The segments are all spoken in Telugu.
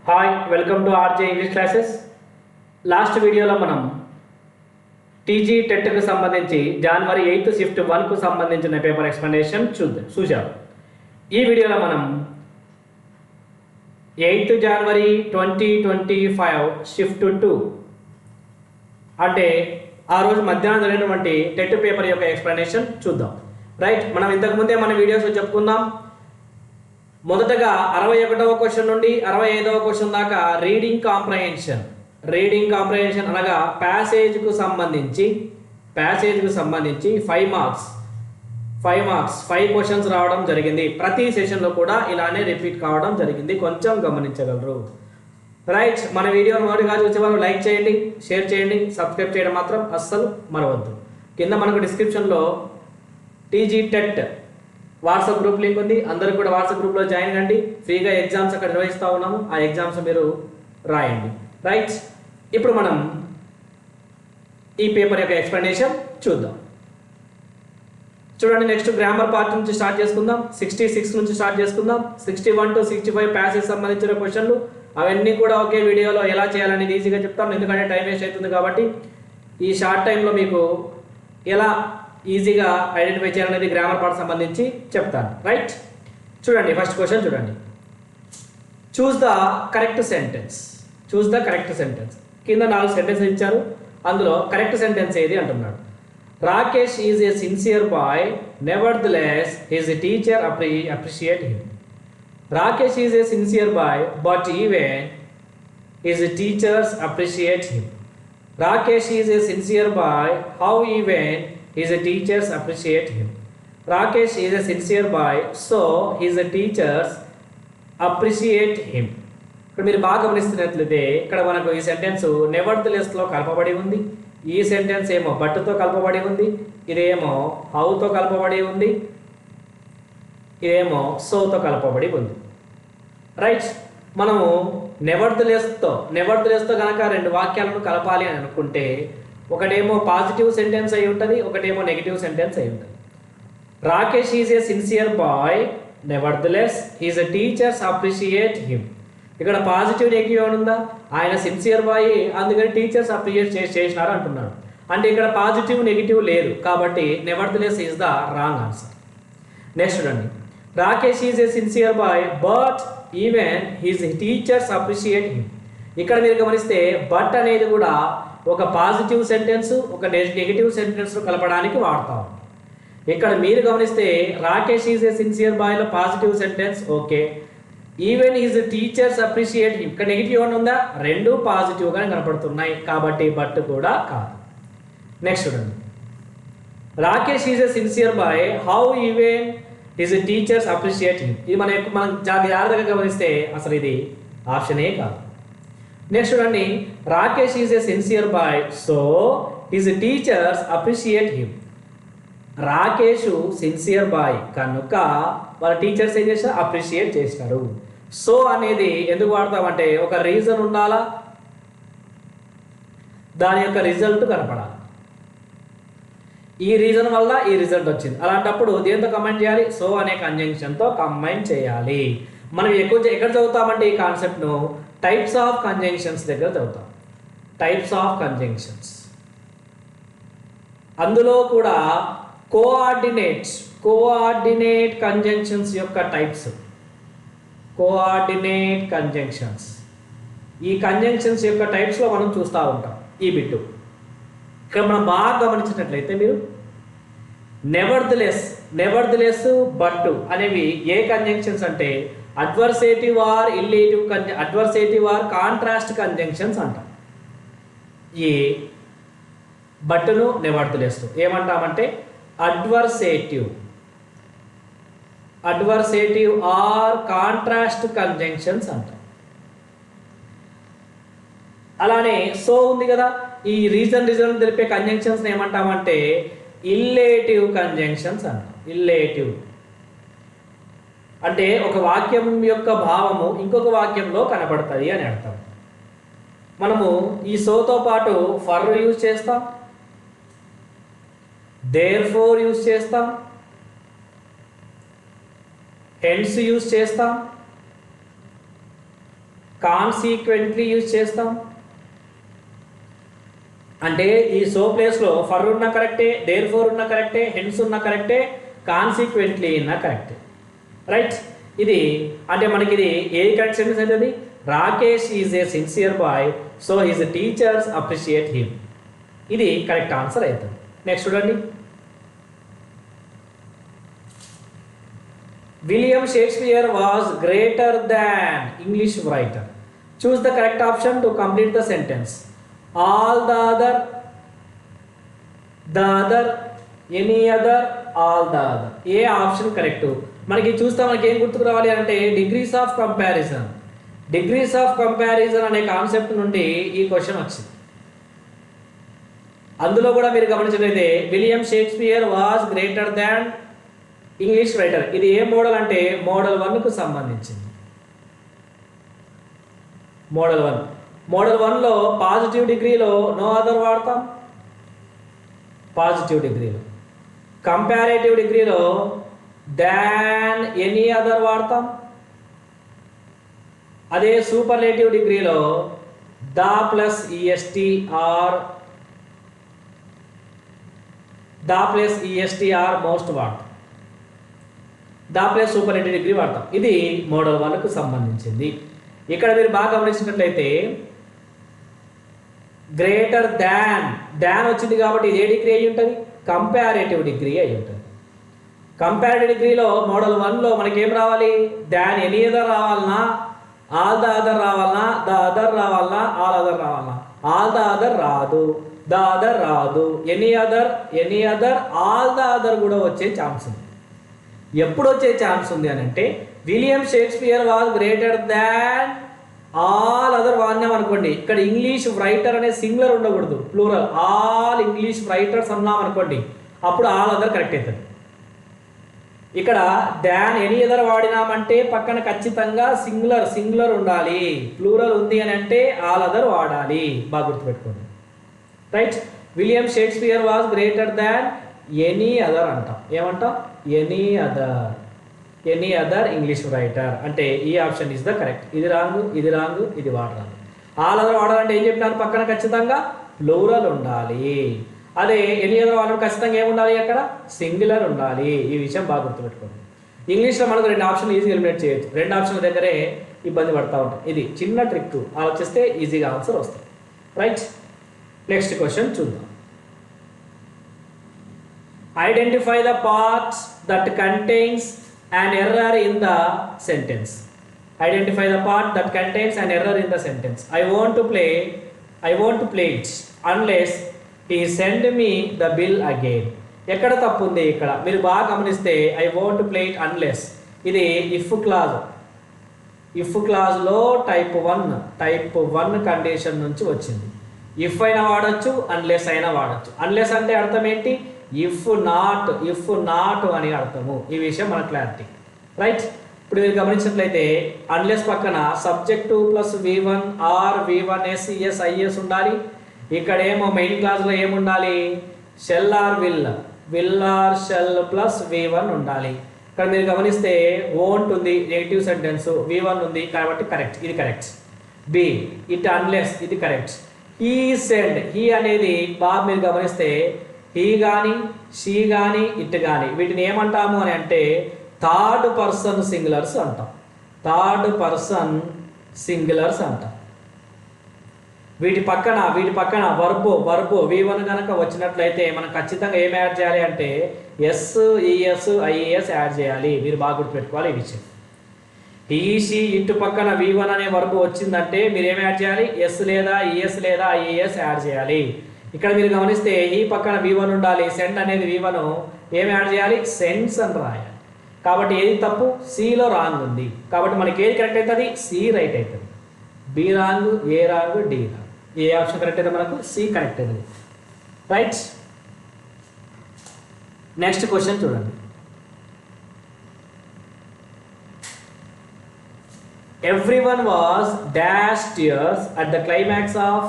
Hi welcome to RJ English classes. Last వీడియోలో మనం టీజీ టెట్కు సంబంధించి జనవరి 8 షిఫ్ట్ 1కు సంబంధించిన పేపర్ ఎక్స్ప్లెనేషన్ చూసాం. ఈ వీడియోలో మనం 8 జనవరి 2025 షిఫ్ట్ 2 అంటే ఆ రోజు మధ్యాహ్నం జరిగినటువంటి టెట్ పేపర్ యొక్క ఎక్స్ప్లెనేషన్ చూద్దాం. రైట్, మనం ఇంతకుముందే మన వీడియోస్లో చెప్పుకుందాం. మొదటగా 61వ క్వశ్చన్ నుండి 65వ క్వశ్చన్ దాకా రీడింగ్ కాంప్రహెన్షన్ అనగా ప్యాసేజ్కు సంబంధించి 5 క్వశ్చన్స్ రావడం జరిగింది. ప్రతి సెషన్లో కూడా ఇలానే రిపీట్ కావడం జరిగింది, కొంచెం గమనించగలరు. రైట్, మన వీడియోని మొదటిగా చూసేవారు లైక్ చేయండి, షేర్ చేయండి, సబ్స్క్రైబ్ చేయడం మాత్రం అస్సలు మరవద్దు. కింద మనకు డిస్క్రిప్షన్లో TG TET WhatsApp group link ఉంది. అందరూ కూడా వాట్సాప్ గ్రూప్లో జాయిన్ కండి. ఫ్రీగా ఎగ్జామ్స్ అక్కడ నిర్వహిస్తూ ఉన్నాము. ఆ ఎగ్జామ్స్ మీరు రాయండి. రైట్, ఇప్పుడు మనం ఈ పేపర్ యొక్క ఎక్స్ప్లెనేషన్ చూద్దాం. చూడండి, నెక్స్ట్ గ్రామర్ పార్ట్ నుంచి స్టార్ట్ చేసుకుందాం. 66 నుంచి స్టార్ట్ చేసుకుందాం. 61 to 65 ప్యాసేజ్ సంబంధించిన క్వశ్చన్లు అవన్నీ కూడా ఒకే వీడియోలో ఎలా చేయాలనేది ఈజీగా చెప్తాం. ఎందుకంటే టైం వేస్ట్ అవుతుంది కాబట్టి ఈ షార్ట్ టైంలో మీకు ఎలా ఈజీగా ఐడెంటిఫై చేయాలనేది గ్రామర్ పార్ట్ సంబంధించి చెప్తాను. రైట్, చూడండి, ఫస్ట్ క్వశ్చన్ చూడండి. Choose the correct sentence. కింద 4 సెంటెన్స్ ఇచ్చారు. అందులో కరెక్ట్ సెంటెన్స్ ఏది అంటున్నాడు. Rakesh is a sincere boy, nevertheless his teacher appreciate him. Rakesh is a sincere boy but even his teachers appreciate him. Rakesh is a sincere boy, how even his teachers appreciate him. Rakesh is a sincere boy, so his teachers appreciate him. ఇక్కడ మీరు బాగా గమనిస్తున్నట్లయితే ఇక్కడ మనకు ఈ సెంటెన్స్ నెవర్దలెస్లో కలపబడి ఉంది. ఈ సెంటెన్స్ ఏమో బట్తో కలపబడి ఉంది. ఇదేమో హౌతో కలపబడి ఉంది. ఇదేమో సోతో కలపబడి ఉంది. రైట్, మనము నెవర్దలెస్తో కనుక 2 వాక్యాలను కలపాలి అని అనుకుంటే ఒకటేమో పాజిటివ్ సెంటెన్స్ అయి ఉంటుంది, ఒకటేమో నెగిటివ్ సెంటెన్స్ అయి ఉంటుంది. Rakesh is a sincere boy, nevertheless his teachers appreciate him. ఇక్కడ పాజిటివ్ నెగిటివ్ ఏమనుందా? ఆయన సిన్సియర్ బాయ్, అందుకని టీచర్స్ అప్రిషియేట్ చేసినారు అంటున్నాడు. అంటే ఇక్కడ పాజిటివ్ నెగిటివ్ లేదు కాబట్టి nevertheless is the wrong answer. Next చూడండి. Rakesh is a sincere boy but even his teachers appreciate him. ఇక్కడ మీరు గమనిస్తే బట్ అనేది కూడా ఒక పాజిటివ్ సెంటెన్స్, ఒక నెగిటివ్ సెంటెన్స్ కలపడానికి వాడతాం. ఇక్కడ మీరు గమనిస్తే రాకేష్ ఈజ్ ఏ సిన్సియర్ బాయ్లో positive sentence okay, even is teachers appreciate him. ఇక్కడ నెగిటివ్ అని ఉందా? 2 పాజిటివ్గానే కనపడుతున్నాయి కాబట్టి బట్ కూడా కాదు. నెక్స్ట్ చూడండి. Rakesh is a sincere boy, how even is teachers appreciate him. ఇది మనం జాగ్రత్తగా గమనిస్తే అసలు ఇది ఆప్షనే కాదు. నెక్స్ట్ చూడండి. Rakesh is a sincere boy, so his teachers appreciate him. Rakesh sincere boy కనుక వాళ్ళ టీచర్స్ ఏం చేస్తారు? అప్రిషియేట్ చేస్తారు. సో అనేది ఎందుకు వాడతామంటే ఒక రీజన్ ఉండాలా, దాని యొక్క రిజల్ట్ కనపడాలి. ఈ రీజన్ వల్ల ఈ రిజల్ట్ వచ్చింది. అలాంటప్పుడు దేంతో కంబైన్ చేయాలి? సో అనే కంజంక్షన్తో కంబైన్ చేయాలి. మనం ఎక్కడ చదువుతామంటే ఈ కాన్సెప్ట్ను టైప్స్ ఆఫ్ కంజంక్షన్స్ దగ్గర చదువుతాం. టైప్స్ ఆఫ్ కంజంక్షన్స్, అందులో కూడా కోఆర్డినేట్ కంజంక్షన్స్ యొక్క టైప్స్. కోఆర్డినేట్ కంజంక్షన్స్, ఈ కంజంక్షన్స్ యొక్క టైప్స్లో మనం చూస్తూ ఉంటాం ఈ బిట్టు. ఇక్కడ మనం బాగా గమనించినట్లయితే మీరు నెవర్దలెస్ బట్ అనేవి ఏ కంజంక్షన్స్ అంటే అడ్వర్సేటివ్ ఆర్ ఇల్లేటివ్ అడ్వర్సేటివ్ ఆర్ కాంట్రాస్ట్ కంజంక్షన్స్ అంటాం. ఈ బట్టును నెవర్దలెస్ ఏమంటామంటే అడ్వర్సేటివ్ ఆర్ కాంట్రాస్ట్ కంజంక్షన్స్ అంటాం. అలానే సో ఉంది కదా, ఈ రీజన్ తెలిపే కంజంక్షన్స్ ఏమంటామంటే ఇల్లేటివ్ కంజంక్షన్స్ అంటాం. ఇల్లేటివ్ అంటే ఒక వాక్యం యొక్క భావము ఇంకొక వాక్యంలో కనబడుతుంది అని అర్థం. మనము ఈ సోతో పాటు ఫర్ యూజ్ చేస్తాం, దేర్ ఫోర్ యూజ్ చేస్తాం, హెన్స్ యూజ్ చేస్తాం, కాన్సీక్వెంట్లీ యూజ్ చేస్తాం. అంటే ఈ సో ప్లేస్లో ఫర్ ఉన్న కరెక్టే, దేర్ ఫోర్ ఉన్న కరెక్టే, హెన్స్ ఉన్న కరెక్టే, కాన్సీక్వెంట్లీ ఉన్న కరెక్టే. రైట్. ఇది అంటే మనకి ఇది ఏ కరెక్ట్ సెంటెన్స్ అవుతుంది? Rakesh is a sincere boy so his teachers appreciate him. ఇది కరెక్ట్ ఆన్సర్ అవుతుంది. నెక్స్ట్ చూడండి. William Shakespeare was greater than English writer. Choose the correct option to complete the sentence. All the other, any other, all the other. ఏ ఆప్షన్ కరెక్ట్? మనకి చూస్తే మనకి ఏం గుర్తుకు రావాలి అంటే degrees of comparison. Degrees of comparison అనే కాన్సెప్ట్ నుండి ఈ క్వశ్చన్ వచ్చింది. అందులో కూడా మీరు గమనించినట్లయితే William Shakespeare was greater than English writer. ఇది ఏ మోడల్ అంటే మోడల్ 1కు సంబంధించింది. మోడల్ 1. మోడల్ 1లో పాజిటివ్ డిగ్రీలో నో అదర్ వాడతాం, పాజిటివ్ డిగ్రీలో. కంపారేటివ్ డిగ్రీలో దాన్ ఎనీ అదర్ వాడతాం. అదే సూపర్లేటివ్ డిగ్రీలో the plus EST or most వాడతాం. ద ప్లస్ సూపర్లేటివ్ డిగ్రీ వాడతాం. ఇది మోడల్ 1కు సంబంధించింది. ఇక్కడ మీరు బాగా గమనించినట్లయితే గ్రేటర్ దాన్ వచ్చింది కాబట్టి ఇది ఏ డిగ్రీ అయి ఉంటుంది? కంపారేటివ్ డిగ్రీ అయి ఉంటుంది. కంపారేటివ్ డిగ్రీలో మోడల్ 1లో మనకి ఏం రావాలి? దాన్ ఎనీ అదర్ రావాలన్నా, ఆల్ ద అదర్ రావాలన్నా, ద అదర్ రావాలన్నా, ఆల్ అదర్ రావాలన్నా? ఆల్ ద అదర్ రాదు, ద అదర్ రాదు, any other, all the other కూడా వచ్చే ఛాన్స్ ఉంది. ఎప్పుడు వచ్చే ఛాన్స్ ఉంది అని అంటే William Shakespeare was greater than all other వాడినాం అనుకోండి. ఇక్కడ ఇంగ్లీష్ రైటర్ అనే సింగులర్ ఉండకూడదు, ప్లూరల్. ఆల్ ఇంగ్లీష్ రైటర్స్ అన్నాం అనుకోండి, అప్పుడు ఆల్ అదర్ కరెక్ట్ అవుతుంది. ఇక్కడ దాన్ ఎనీ అదర్ వాడినామంటే పక్కన ఖచ్చితంగా సింగులర్ ఉండాలి. ప్లూరల్ ఉంది అని అంటే ఆల్ అదర్ వాడాలి. బాగా గుర్తుపెట్టుకోండి. Right. William Shakespeare was greater than any other అంటాం. ఏమంటాం? ఎనీ అదర్ ఇంగ్లీష్ రైటర్ అంటే ఈ ఆప్షన్ ఇస్ ద కరెక్ట్. ఇది రాంగ్, ఇది వాడరాదు. ఆల్ అదర్ వాడాలంటే ఏం చెప్పినారు? పక్కన ఖచ్చితంగా ప్లూరల్ ఉండాలి. అదే ఎనీ అదర్ వాడడం ఖచ్చితంగా ఏముండాలి? అక్కడ సింగులర్ ఉండాలి. ఈ విషయం బాగా గుర్తుపెట్టుకోండి. ఇంగ్లీష్లో మనకు 2 ఆప్షన్లు ఈజీగా ఎలిమినేట్ చేయొచ్చు. 2 ఆప్షన్ల దగ్గరే ఇబ్బంది పడతా ఉంటాం. ఇది చిన్న ట్రిక్, ఆలోచిస్తే ఈజీగా ఆన్సర్ వస్తుంది. రైట్. నెక్స్ట్ క్వశ్చన్ చూద్దాం. Identify the parts that contains an error in the sentence. Identify the part that contains an error in the sentence. I want to play it unless he send me the bill again. ఎక్కడ తప్పు ఉంది? ఇక్కడ మీరు బాగా గమనిస్తే I want play it unless, ఇది ఇఫ్ క్లాజ్లో టైప్ 1 కండిషన్ నుంచి వచ్చింది. ఇఫ్ అయినా వాడచ్చు, అన్లెస్ అయినా వాడచ్చు. అన్లెస్ అంటే అర్థం ఏంటి? ఇఫ్ నాట్ అని అర్థము. ఈ విషయం మన క్లారిటీ. రైట్. ఇప్పుడు మీరు గమనించినట్లయితే అన్లెస్ పక్కన subject plus V1 or V1 SES IS ఉండాలి. ఇక్కడేమో మెయిన్ క్లాస్లో ఏముండాలి? Shall or will or shall plus V1 ఉండాలి. ఇక్కడ మీరు గమనిస్తే వోంట్ ఉంది, నెగిటివ్ సెంటెన్స్, V1 ఉంది కాబట్టి కరెక్ట్. ఇది కరెక్ట్. బి ఇట్ అన్లెస్, ఇది కరెక్ట్. హీ సెండ్, హీ అనేది బాగా మీరు గమనిస్తే హీ కానీ, షీ కానీ, ఇట్ కానీ వీటిని ఏమంటాము అని అంటే థర్డ్ పర్సన్ సింగులర్స్ అంటాం. వీటి పక్కన వర్బో V1 కనుక వచ్చినట్లయితే మనం ఖచ్చితంగా ఏం యాడ్ చేయాలి అంటే SES IES యాడ్ చేయాలి. మీరు బాగా గుర్తుపెట్టుకోవాలి ఈ విషయం. హీ షీ ఇటు పక్కన V1 అనే వర్బ్ వచ్చిందంటే మీరు ఏం యాడ్ చేయాలి? ఎస్ లేదా ES లేదా IES యాడ్ చేయాలి. ఇక్కడ మీరు గమనిస్తే ఈ పక్కన V1 ఉండాలి, సెండ్ అనేది V1, ఏం యాడ్ చేయాలి? సెండ్స్ అని రాయాలి. కాబట్టి ఏది తప్పు? సిలో రాంగ్ ఉంది. కాబట్టి మనకి ఏది కరెక్ట్ అవుతుంది? సి రైట్ అవుతుంది. B wrong, A wrong, D wrong. ఏ ఆప్షన్ కరెక్ట్ అయితే మనకు సి కరెక్ట్ అవుతుంది. రైట్. నెక్స్ట్ క్వశ్చన్ చూడండి. Everyone was dashed tears at the climax of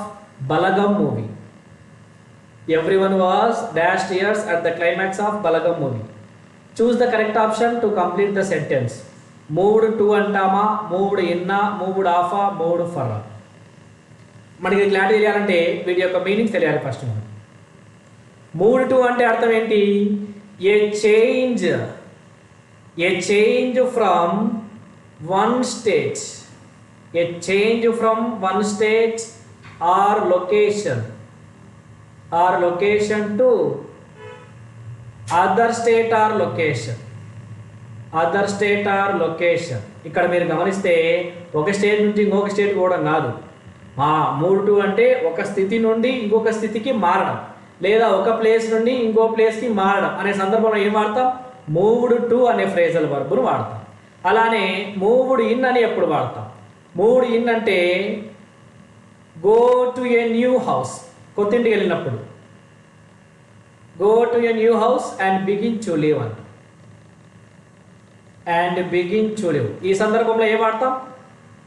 Balagam movie. Everyone was dashed tears at the climax of Balagam movie. Choose the correct option to complete the sentence. Moved to అంటామా, మూవ్డ్ ఇన్నా, మూవ్డ్ ఆఫా, మూవ్డ్ ఫర్? మనకి క్లారిటీ తెలియాలంటే వీటి యొక్క మీనింగ్స్ తెలియాలి ఫస్ట్ మనం. మూవ్డ్ టు అంటే అర్థం ఏంటి? A change from one state, a change from one state or location to other state or location. ఇక్కడ మీరు గమనిస్తే ఒక స్టేట్ నుంచి ఇంకొక స్టేట్ కూడా కాదు. మూవ్ టు అంటే ఒక స్థితి నుండి ఇంకొక స్థితికి మారడం, లేదా ఒక ప్లేస్ నుండి ఇంకో ప్లేస్కి మారడం అనే సందర్భంలో ఏం వాడతాం? మూవ్డ్ టు అనే ఫ్రేజల్ వర్బ్ను వాడతాం. అలానే మూవ్డ్ ఇన్ అని ఎప్పుడు వాడతాం? మూవ్డ్ ఇన్ అంటే go to a new house, కొత్త ఇంటికి వెళ్ళినప్పుడు go to a new house and begin to live అంట. ఈ సందర్భంలో ఏం వాడతాం?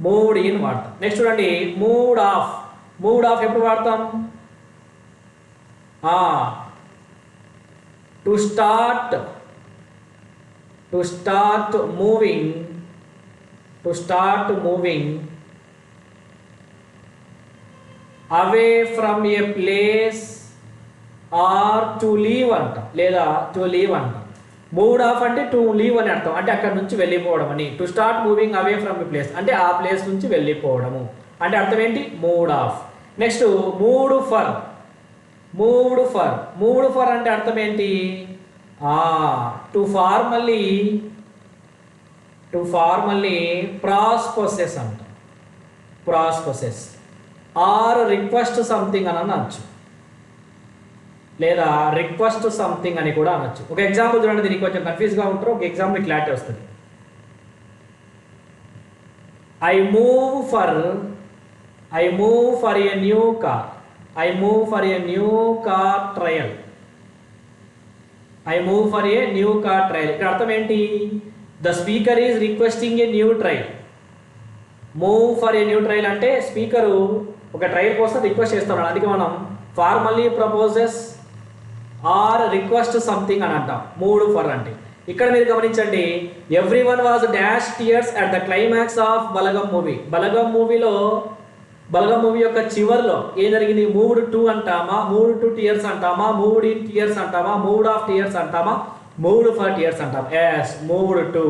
మూవ్డ్ ఇన్ వాడతాం. నెక్స్ట్ చూడండి, మూవ్డ్ ఆఫ్ ఎప్పుడు వాడతాం? To start moving away from a place or to leave అంట, లేదా టు లీవ్ అంట. మూవ్డ్ ఆఫ్ అంటే టు లీవ్ అని అర్థం, అంటే అక్కడ నుంచి వెళ్ళిపోవడం అని. To start moving away from a place అంటే ఆ ప్లేస్ నుంచి వెళ్ళిపోవడము అంటే అర్థం ఏంటి? Moved of. Next moved for అంటే అర్థం ఏంటి? టు ఫార్మల్లీ ప్రాస్పొసెస్ అంట, ఆర్ రిక్వెస్ట్ సంథింగ్ అని అనొచ్చు, లేదా రిక్వెస్ట్ సంథింగ్ అని కూడా అనొచ్చు. ఒక ఎగ్జాంపుల్ చూడండి, దీనికి కొంచెం కన్ఫ్యూజ్గా ఉంటారు, ఒక ఎగ్జాంపుల్ క్లారిటీ వస్తుంది. I move for a new car trial. ఇక్కడ అర్థం ఏంటి? The speaker is requesting a new trial. Move for a new trial అంటే స్పీకరు ఒక ట్రయల్ కోసం రిక్వెస్ట్ చేస్తున్నాడు, అందుకే మనం formally proposes or request something అని అంటాం మూవ్డ్ ఫర్ అంటే. ఇక్కడ మీరు గమనించండి, everyone was dash tears at the climax of Balagam movie. Balagam movie యొక్క చివర్లో ఏం జరిగింది? మూవ్డ్ టు అంటామా, మూవ్డ్ టు టియర్స్ అంటామా, మూవ్డ్ ఇన్ టియర్స్ అంటామా, మూవ్డ్ ఆఫ్ టియర్స్ అంటామా, మూవ్డ్ ఫర్ టియర్స్ అంటాం. మూవ్డ్ టు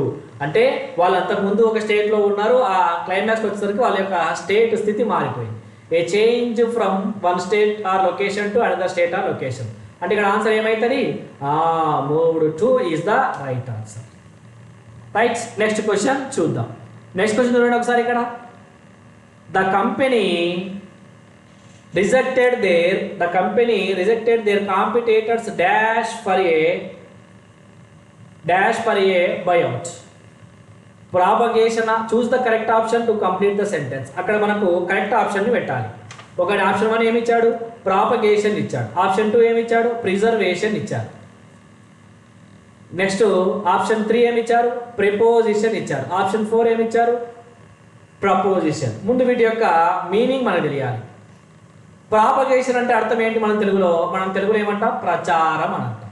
అంటే వాళ్ళు అంతకుముందు ఒక స్టేట్లో ఉన్నారు, ఆ క్లైమాక్స్ వచ్చేసరికి వాళ్ళ యొక్క స్టేట్ స్థితి మారిపోయింది. A change from one state or location to another state or location అంటే ఇక్కడ ఆన్సర్ ఏమవుతుంది? Moved to is the right answer. Right. Next question చూద్దాం. నెక్స్ట్ క్వశ్చన్ చూడండి ఒకసారి. ఇక్కడ the company rejected their competitors dash for a buyout. Propagation. Choose the correct option to complete the sentence. అక్కడ మనకు కరెక్ట్ ఆప్షన్ని పెట్టాలి. ఒకటి ఆప్షన్ 1 ఏమి ఇచ్చాడు? ప్రాపగేషన్ ఇచ్చాడు. ఆప్షన్ 2 ఏమి ఇచ్చాడు? ప్రిజర్వేషన్ ఇచ్చాడు. నెక్స్ట్ ఆప్షన్ 3 ఏమి ఇచ్చారు? ప్రిపోజిషన్ ఇచ్చారు. ఆప్షన్ 4 ఏమి ఇచ్చారు? ప్రపోజిషన్. ముందు వీటి యొక్క మీనింగ్ మనకు తెలియాలి. ప్రాపగేషన్ అంటే అర్థం ఏంటి? మనం తెలుగులో ఏమంటాం? ప్రచారం అని అంటాం.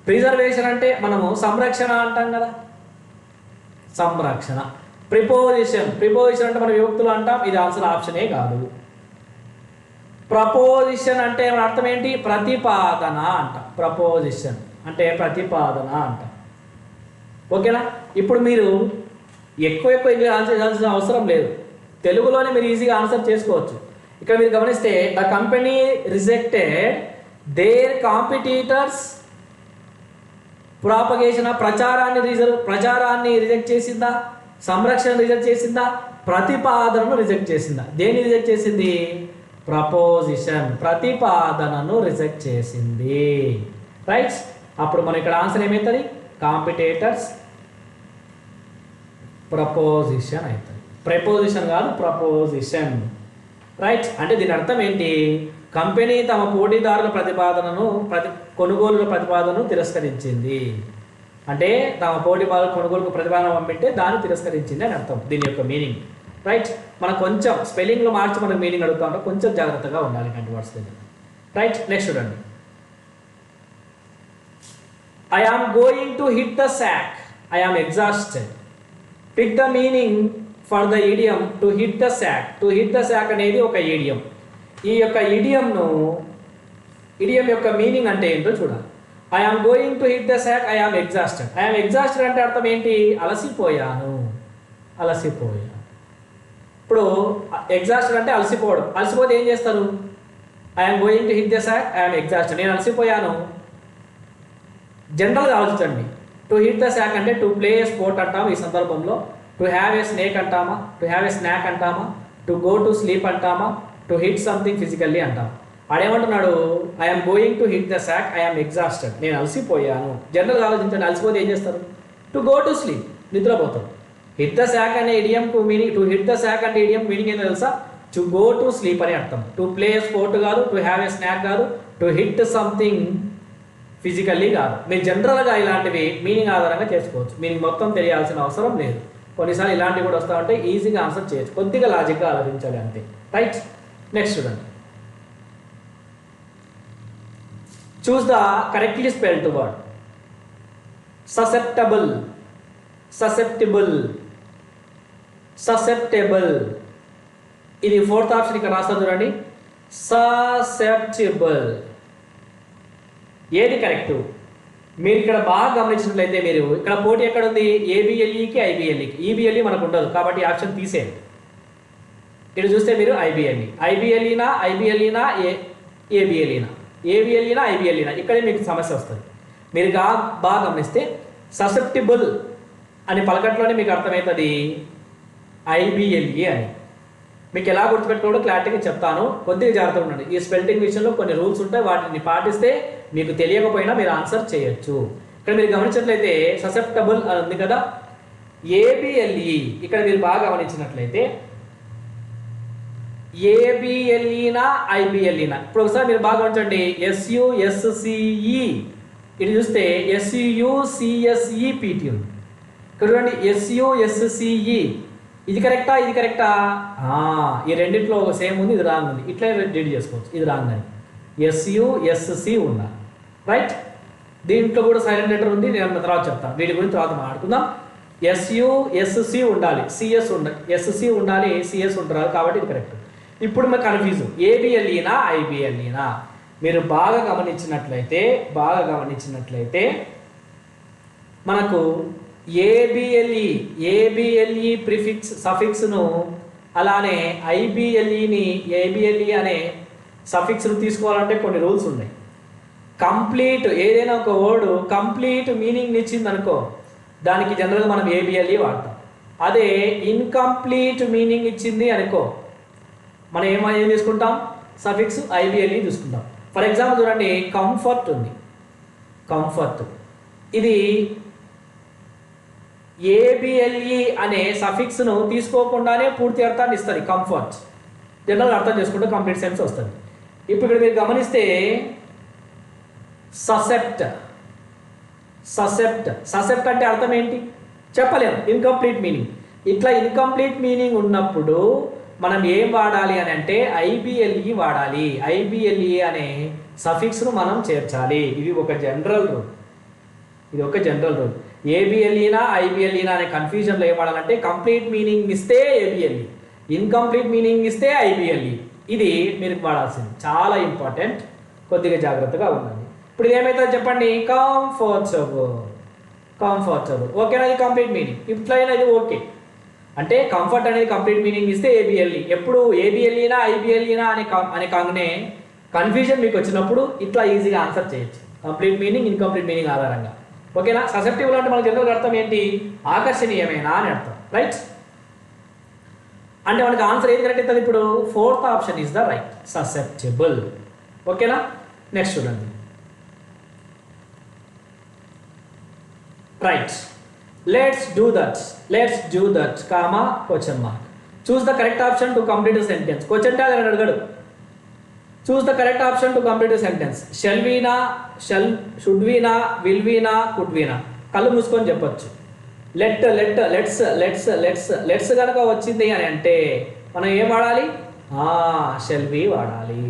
ప్రిజర్వేషన్ అంటే మనము సంరక్షణ అంటాం కదా, సంరక్షణ. ప్రిపోజిషన్ అంటే మనం విభక్తులు అంటాం, ఇది ఆన్సర్ ఆప్షనే కాదు. ప్రపోజిషన్ అంటే మన అర్థం ఏంటి? ప్రతిపాదన అంటాం. ప్రపోజిషన్ అంటే ప్రతిపాదన అంటాం. ఓకేనా? ఇప్పుడు మీరు ఎక్కువ ఇంగ్లీష్ ఆన్సర్ చేయాల్సిన అవసరం లేదు, తెలుగులోనే మీరు ఈజీగా ఆన్సర్ చేసుకోవచ్చు. ఇక్కడ మీరు గమనిస్తే the company rejected their competitors propagation. ప్రచారాన్ని రిజెక్ట్ చేసిందా? సంరక్షణ రిజెక్ట్ చేసిందా? ప్రతిపాదనను రిజెక్ట్ చేసిందా? దేన్ని రిజెక్ట్ చేసింది? ప్రపోజిషన్, ప్రతిపాదనను రిజెక్ట్ చేసింది. రైట్. అప్పుడు మన ఇక్కడ ఆన్సర్ ఏమవుతుంది? కాంపిటేటర్స్ ప్రపోజిషన్ అవుతుంది. ప్రపోజిషన్ కాదు, ప్రపోజిషన్. రైట్. అంటే దీని అర్థం ఏంటి? కంపెనీ తమ పోటీదారుల కొనుగోలు ప్రతిపాదనను తిరస్కరించింది. అంటే తమ పోటీదారుల కొనుగోలుకు ప్రతిపాదన పంపితే దాన్ని తిరస్కరించింది అని అర్థం దీని యొక్క మీనింగ్. రైట్. మనం కొంచెం స్పెల్లింగ్లో మార్చి మనకు మీనింగ్ అడుగుతా ఉంటాం, కొంచెం జాగ్రత్తగా ఉండాలి ఇలాంటి వర్డ్స్ దగ్గర. రైట్. నెక్స్ట్ చూడండి. I am going to hit the sack. I am exhausted. Pick the meaning for the idiom to hit the sack. To hit the sack అనేది ఒక ఈడియం. ఈ యొక్క ఈడియం యొక్క మీనింగ్ అంటే ఏంటో చూడాలి. I am going to hit the sack, I am exhausted. I am exhausted అంటే అర్థం ఏంటి? అలసిపోయాను. ఇప్పుడు ఎగ్జాస్టెడ్ అంటే అలసిపోవడం. అలసిపోతే ఏం చేస్తారు? I am going to hit the sack, I am exhausted. నేను అలసిపోయాను. జనరల్గా ఆలోచించండి. టు హిట్ ద శాక్ అంటే టు ప్లే స్పోర్ట్ అంటాము ఈ సందర్భంలో. టు హ్యావ్ ఏ స్నేక్ అంటామా? టు హ్యావ్ ఏ స్నాక్ అంటామా? టు గో టు స్లీప్ అంటామా? టు హిట్ సంథింగ్ ఫిజికల్లీ అంటాం. ఆడేమంటున్నాడు? I'm going to hit the sack, I'm exhausted. నేను అలసిపోయాను. జనరల్గా ఆలోచించండి, అలసిపోతే ఏం చేస్తారు? టు గో టు స్లీప్, నిద్రపోతారు. హిట్ ద శాక్ అనే ఇడియంకు meaning, to hit the sack అంటే ఇడియం మీనింగ్ ఏంటో తెలుసా? టు గో టు స్లీప్ అని అర్థం. టు ప్లే స్పోర్ట్ కాదు, టు హ్యావ్ ఏ స్నాక్ కాదు, టు హిట్ సంథింగ్ ఫిజికల్లీ కాదు. మీరు జనరల్గా ఇలాంటివి మీనింగ్ ఆధారంగా చేసుకోవచ్చు. మీనింగ్ మొత్తం తెలియాల్సిన అవసరం లేదు. కొన్నిసార్లు ఇలాంటివి కూడా వస్తూ ఉంటే ఈజీగా ఆన్సర్ చేయొచ్చు. కొద్దిగా లాజిక్గా ఆలోచించాలి అంతే. రైట్, నెక్స్ట్ చూడండి. Choose the correctly spelled word. Susceptible, susceptible, susceptible. ఇది ఫోర్త్ ఆప్షన్ ఇక్కడ రాస్తా చూడండి. ససెప్టిబుల్. ఏది కరెక్ట్? మీరు ఇక్కడ బాగా గమనించినట్లయితే మీరు ఇక్కడ పోటీ ఎక్కడ ఉంది? ఏబిఎల్ఈకి ఐబిఎల్ఈకి. ఈబిఎల్ఈ మనకు ఉండదు కాబట్టి ఆప్షన్ తీసేయండి. ఇక్కడ చూస్తే మీరు ఐబిఎల్ఈనా ఏబిఎల్ఈనా, ఏబిఎల్ఈనా ఐబిఎల్ఈనా, ఇక్కడే మీకు సమస్య వస్తుంది. మీరు బాగా గమనిస్తే ససెప్టిబుల్ అని పలకట్లోనే మీకు అర్థమవుతుంది ఐబిఎల్ఈ అని. మీకు ఎలా గుర్తుపెట్టుకోవడం క్లారిటీగా చెప్తాను, కొద్దిగా జాగ్రత్తగా ఉండండి. ఈ స్పెల్లింగ్ విషయంలో కొన్ని రూల్స్ ఉంటాయి, వాటిని పాటిస్తే మీకు తెలియకపోయినా మీరు ఆన్సర్ చేయొచ్చు. ఇక్కడ మీరు గమనించినట్లయితే ససెప్టబుల్ అని ఉంది కదా, ఏబిఎల్ఈ. ఇక్కడ మీరు బాగా గమనించినట్లయితే ఏబిఎల్ఈనా ఐబిఎల్ఈనా. ఇప్పుడు ఒకసారి మీరు బాగా గమనించండి. ఎస్యుఎస్సిఈ ఇది చూస్తే ఎస్యుసిఎస్ఈపిటి ఉంది. ఇక్కడ చూడండి ఎస్యుఎస్సిఈ. ఇది కరెక్టా? ఇది కరెక్టా? ఈ రెండింటిలో సేమ్ ఉంది, ఇది రాంగ్ ఉంది. ఇట్లా రెడీ చేసుకోవచ్చు. ఇది రాంగ్ అని ఎస్యుఎస్సి ఉండాలి. రైట్, దీంట్లో కూడా సైలెంట్ లెటర్ ఉంది, నేను తర్వాత చెప్తాను. వీటి గురించి తర్వాత మాట్లాడుకుందాం. ఎస్యుఎస్సి ఉండాలి, సిఎస్ ఉండాలి, ఎస్సి ఉండాలి, సిఎస్ ఉండాలి. కాబట్టి ఇది కరెక్ట్. ఇప్పుడు మీకు కన్ఫ్యూజ్ ఏబిఎల్ఈనా ఐబిఎల్ఈనా. మీరు బాగా గమనించినట్లయితే మనకు ఏబిఎల్ఈ ప్రిఫిక్స్ సఫిక్స్ను అలానే ఏబిఎల్ఈ అనే సఫిక్స్ను తీసుకోవాలంటే కొన్ని రూల్స్ ఉన్నాయి. కంప్లీట్ ఏదైనా ఒక వర్డ్ కంప్లీట్ మీనింగ్ ఇచ్చింది అనుకో, దానికి జనరల్గా మనం ఏబిఎల్ఈ వాడతాం. అదే ఇన్కంప్లీట్ మీనింగ్ ఇచ్చింది అనుకో, మనం ఏం తీసుకుంటాం? సఫిక్స్ ఐబిఎల్ఈ తీసుకుంటాం. ఫర్ ఎగ్జాంపుల్ చూడండి, కంఫర్ట్ ఉంది. కంఫర్ట్ ఇది ఏబిఎల్ఈ అనే సఫిక్స్ను తీసుకోకుండానే పూర్తి అర్థాన్ని ఇస్తుంది. కంఫర్ట్ జనరల్ అర్థం చేసుకుంటే కంప్లీట్ సెన్స్ వస్తుంది. ఇప్పుడు ఇక్కడ మీరు గమనిస్తే ససెప్ట్ అంటే అర్థం ఏంటి చెప్పలేము, ఇన్కంప్లీట్ మీనింగ్. ఇట్లా ఇన్కంప్లీట్ మీనింగ్ ఉన్నప్పుడు మనం ఏం వాడాలి అని అంటే ఐబిఎల్ఈ వాడాలి. ఐబిఎల్ఈ అనే సఫిక్స్ను మనం చేర్చాలి. ఇది ఒక జనరల్ రూల్. ఏబిఎల్ఈనా ఐబిఎల్ఈనా అనే కన్ఫ్యూజన్లో ఏం వాడాలంటే కంప్లీట్ మీనింగ్ ఇస్తే ఏబిఎల్ఈ, ఇన్కంప్లీట్ మీనింగ్ ఇస్తే ఐబిఎల్ఈ. ఇది మీరు వాడాల్సింది, చాలా ఇంపార్టెంట్. కొద్దిగా జాగ్రత్తగా ఉండండి. ఇప్పుడు ఇది ఏమవుతుంది చెప్పండి? కంఫర్టబుల్. ఓకేనా? ఇది కంప్లీట్ మీనింగ్. ఇట్లయినా ఇది ఓకే. అంటే కంఫర్ట్ అనేది కంప్లీట్ మీనింగ్ ఇస్తే ఏబిఎల్ఈ. ఎప్పుడు ఏబిఎల్ఈనా ఐబిఎల్ఈనా అనే కన్ఫ్యూజన్ మీకు వచ్చినప్పుడు ఇట్లా ఈజీగా ఆన్సర్ చేయొచ్చు, కంప్లీట్ మీనింగ్ ఇన్కంప్లీట్ మీనింగ్ ఆధారంగా. ఓకేనా? ససెప్టిబుల్ అంటే మనకు జనరల్గా అర్థం ఏంటి? ఆకర్షణీయమేనా అని అర్థం. రైట్, అంటే మనకి ఆన్సర్ ఏది కరెక్ట్ అవుతుంది? ఇప్పుడు fourth option is the right, susceptible. ఓకేనా? నెక్స్ట్ చూడండి. Right, let's do that comma question mark. Choose the correct option to complete sentence. Question tag అని అడగడు. Choose the correct option to complete sentence. Shall వీనా, షుడ్ వీనా, విల్ వీనా, కుడ్ వీనా. కళ్ళు మూసుకొని చెప్పొచ్చు. లెట్స్ కనుక వచ్చింది అని అంటే మనం ఏం వాడాలి? షెల్ వి వాడాలి.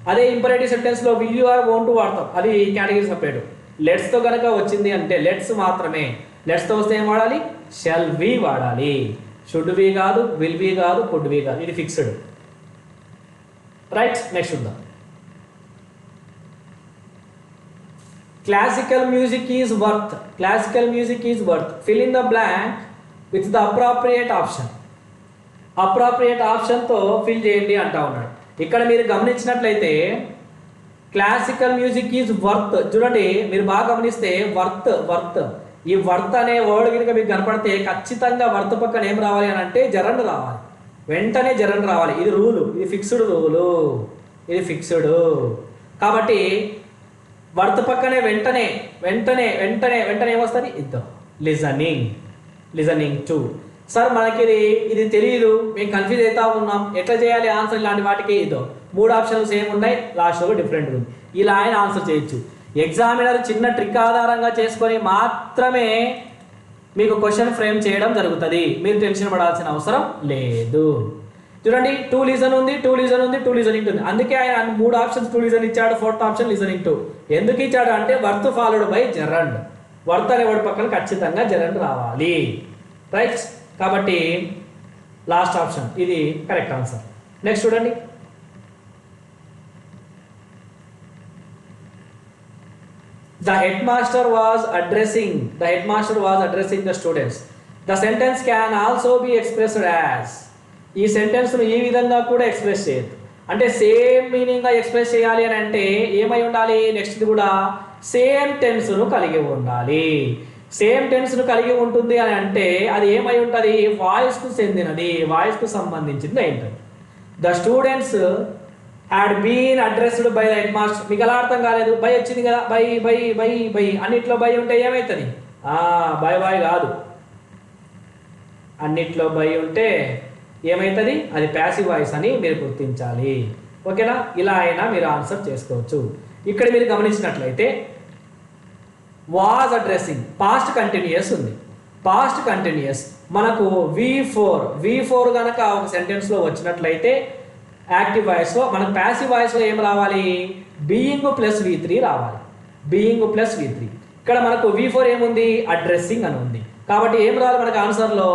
అదే ఇంపరేటివ్ సెంటెన్స్లో విల్ యూ ఆర్ వోంట్ వాడతాం, అది కేటగిరీ సపరేట్. లెట్స్తో కనుక వచ్చింది అంటే లెట్స్ మాత్రమే. లెట్స్తో వస్తే ఏం వాడాలి? షెల్ వి వాడాలి. షుడ్ వి కాదు, విల్ వి కాదు, కుడ్ వి కాదు, ఇది ఫిక్స్డ్. రైట్, నెక్స్ట్ ఉందాం. Classical music is worth. Classical music is worth. Fill in the blank with the appropriate option. అప్రాప్రియేట్ ఆప్షన్తో ఫిల్ చేయండి అంటా ఉన్నాడు. ఇక్కడ మీరు గమనించినట్లయితే క్లాసికల్ మ్యూజిక్ ఈజ్ వర్త్, చూడండి మీరు బాగా గమనిస్తే వర్త్ ఈ వర్త్ అనే వర్డ్ కనుక మీకు కనపడితే ఖచ్చితంగా వర్త్ పక్కన ఏం రావాలి అని అంటే జరండ్ రావాలి, వెంటనే జరండ్ రావాలి. ఇది రూలు, ఇది ఫిక్స్డ్ రూలు, ఇది ఫిక్స్డ్. కాబట్టి వర్త్ పక్కనే వెంటనే వెంటనే వెంటనే వెంటనే ఏమొస్తుంది? ఇద్దాం లిజనింగ్ టు. సార్ మనకి ఇది తెలియదు, మేము కన్ఫ్యూజ్ అవుతా ఉన్నాం, ఎట్లా చేయాలి ఆన్సర్? ఇలాంటి వాటికి ఇదో 3 ఆప్షన్లు సేమ్ ఉన్నాయి, లాస్ట్లో డిఫరెంట్ ఉంది. ఇలా ఆయన ఆన్సర్ చేయొచ్చు. ఎగ్జామినర్ చిన్న ట్రిక్ ఆధారంగా చేసుకొని మాత్రమే మీకు క్వశ్చన్ ఫ్రేమ్ చేయడం జరుగుతుంది. మీరు టెన్షన్ పడాల్సిన అవసరం లేదు. చూడండి, 2 లిజన్ ఉంది, 2 లిజన్ ఉంది, 2 లిజనింగ్ ఉంది. అందుకే ఆయన 3 ఆప్షన్స్ 2 లిజన్ ఇచ్చాడు, 4th ఆప్షన్ లిజనింగ్ టు. ఎందుకు ఇచ్చాడు అంటే worth followed by gerund. Worth అనే వర్డ్ పక్కన ఖచ్చితంగా జెరండ్ రావాలి. రైట్, కాబట్టి లాస్ట్ ఆప్షన్ ఇది కరెక్ట్ ఆన్సర్. నెక్స్ట్ చూడండి, the headmaster was addressing the students. The sentence can also be expressed as. ఈ సెంటెన్స్ను ఈ విధంగా కూడా ఎక్స్ప్రెస్ చేయొచ్చు. అంటే సేమ్ మీనింగ్గా ఎక్స్ప్రెస్ చేయాలి అని అంటే ఏమై ఉండాలి? నెక్స్ట్ కూడా సేమ్ టెన్స్ను కలిగి ఉండాలి. సేమ్ టెన్స్ను కలిగి ఉంటుంది అని అంటే అది ఏమై ఉంటుంది? వాయిస్కు చెందినది, వాయిస్కు సంబంధించింది అయి ఉంటుంది. The students had been addressed by the head master. మీకు ఎలా అర్థం కాలేదు? బై వచ్చింది కదా, బై బై బై బై అన్నిట్లో బై ఉంటే ఏమవుతుంది? బై కాదు, అన్నిట్లో బై ఉంటే ఏమవుతుంది? అది ప్యాసివ్ వాయిస్ అని మీరు గుర్తించాలి. ఓకేనా? ఇలా అయినా మీరు ఆన్సర్ చేసుకోవచ్చు. ఇక్కడ మీరు గమనించినట్లయితే వాజ్ అడ్రస్సింగ్ పాస్ట్ కంటిన్యూస్ ఉంది. పాస్ట్ కంటిన్యూస్ మనకు V4 కనుక ఒక సెంటెన్స్లో వచ్చినట్లయితే యాక్టివ్ వాయిస్లో, మనకు ప్యాసివ్ వాయిస్లో ఏం రావాలి? బీయింగ్ ప్లస్ V3 రావాలి. Being plus V3. ఇక్కడ మనకు V4 ఏముంది? అడ్రస్సింగ్ అని ఉంది. కాబట్టి ఏం రావాలి మనకు ఆన్సర్లో?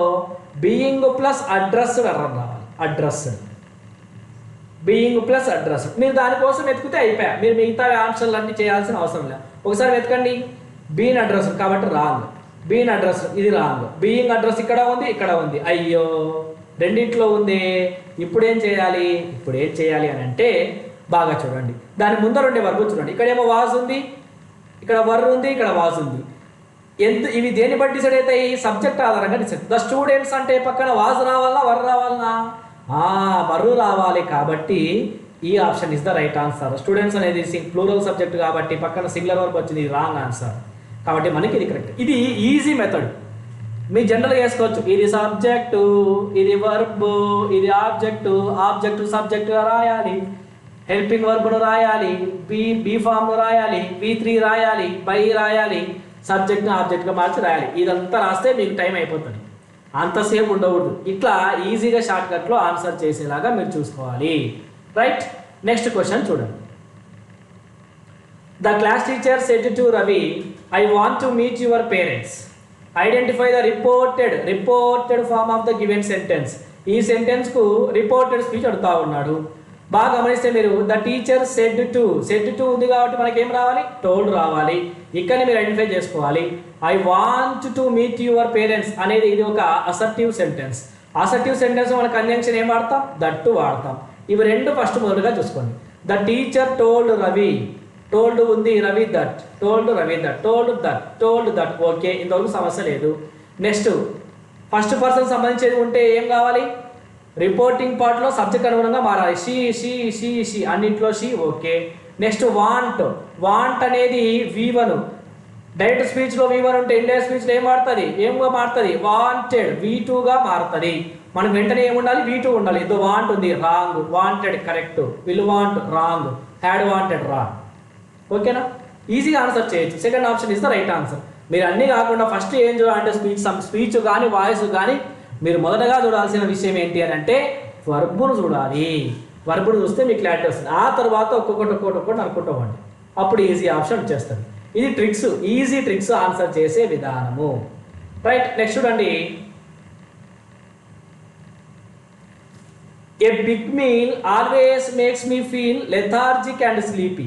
బీయింగ్ ప్లస్ అడ్రస్డ్ రావాలి. Addressed, being plus addressed. మీరు దానికోసం వెతికితే అయిపోయా, మీరు మిగతా ఆన్సర్లు అన్నీ చేయాల్సిన అవసరం లేదు. ఒకసారి వెతకండి. బీయింగ్ అడ్రస్డ్ కాబట్టి రాంగ్, బీయింగ్ అడ్రస్డ్ ఇది రాంగ్. బీయింగ్ అడ్రస్ ఇక్కడ ఉంది, ఇక్కడ ఉంది, అయ్యో రెండింటిలో ఉంది. ఇప్పుడు ఏం చేయాలి అని అంటే బాగా చూడండి, దాని ముందర ఉండే వర్బ్ చూడండి. ఇక్కడేమో వాజ్ ఉంది, ఇక్కడ వర్ ఉంది, ఇక్కడ వాజ్ ఉంది. ఇవి దేన్ని బట్టి డిసైడ్ అవుతాయి? సబ్జెక్ట్ ఆధారంగా డిసైడ్. ద స్టూడెంట్స్ అంటే పక్కన వాజ్ రావాలా, వర్ రావాలనా? వర్ రావాలి. కాబట్టి ఈ option is the right answer. Students అనేది ప్లూరల్ సబ్జెక్ట్ కాబట్టి పక్కన సింగులర్ వర్బ్ వచ్చింది, రాంగ్ ఆన్సర్. కాబట్టి మనకి ఇది కరెక్ట్. ఇది ఈజీ మెథడ్, మీ జనరల్గా వేసుకోవచ్చు. ఇది సబ్జెక్టు, ఇది వర్బ్, ఇది ఆబ్జెక్టు సబ్జెక్టుగా రాయాలి, హెల్పింగ్ వర్బ్ను రాయాలి, బీ ఫామ్ను రాయాలి, V3 రాయాలి, బై రాయాలి, సబ్జెక్ట్ని ఆబ్జెక్ట్గా మార్చి రాయాలి. ఇదంతా రాస్తే మీకు టైం అయిపోతుంది, అంతసేపు ఉండకూడదు. ఇట్లా ఈజీగా షార్ట్కట్లో ఆన్సర్ చేసేలాగా మీరు చూసుకోవాలి. రైట్, నెక్స్ట్ క్వశ్చన్ చూడండి. The class teacher said to Ravi, I want to meet your parents. Identify the reported form of the given sentence. ఈ సెంటెన్స్కు రిపోర్టెడ్ స్పీచ్ అడుగుతా ఉన్నాడు. బాగా గమనిస్తే మీరు ద టీచర్ సెడ్ టు ఉంది కాబట్టి మనకి ఏం రావాలి? టోల్డ్ రావాలి. ఇక్కడ మీరు ఐడెంటిఫై చేసుకోవాలి. I want to meet your parents అనేది ఇది ఒక అసర్టివ్ సెంటెన్స్. అసర్టివ్ సెంటెన్స్ మన కంజంక్షన్ ఏం వాడతాం? దట్ వాడతాం. ఇవి రెండు ఫస్ట్ మొదలుగా చూసుకోండి. The teacher told Ravi, told ఉంది, Ravi that, told Ravi that, told that. Okay, ఇంతవరకు సమస్య లేదు. నెక్స్ట్ ఫస్ట్ పర్సన్ సంబంధించేది ఉంటే ఏం కావాలి? రిపోర్టింగ్ పార్ట్లో సబ్జెక్ట్ అనుగుణంగా మారాలి. షీ అన్నింటిలో షీ. ఓకే, నెక్స్ట్ వాంట్ అనేది V1. డైరెక్ట్ స్పీచ్లో V1 ఉంటే ఇండైరెక్ట్ స్పీచ్లో ఏం మారుతుంది? వాంటెడ్ V2గా మారుతుంది. మనకు వెంటనే ఏముండాలి? V2 ఉండాలి. ఇది వాంట్ ఉంది, wrong. Wanted correct, will want wrong, had wanted wrong. ఓకేనా? ఈజీగా ఆన్సర్ చేయొచ్చు. Second option is the right answer. మీరు అన్నీ కాకుండా ఫస్ట్ ఏం చూడాలంటే స్పీచ్ కానీ వాయిస్ కానీ మీరు మొదటగా చూడాల్సిన విషయం ఏంటి అని అంటే వర్బును చూడాలి. వర్బును చూస్తే మీకు క్లారిటీ వస్తుంది. ఆ తర్వాత ఒక్కొక్కటి అనుకుంటామండి, అప్పుడు ఈజీ ఆప్షన్ వచ్చేస్తుంది. ఇది ట్రిక్స్, ఈజీ ట్రిక్స్ ఆన్సర్ చేసే విధానము. రైట్. నెక్స్ట్ చూడండి, a big meal always makes me feel lethargic and sleepy.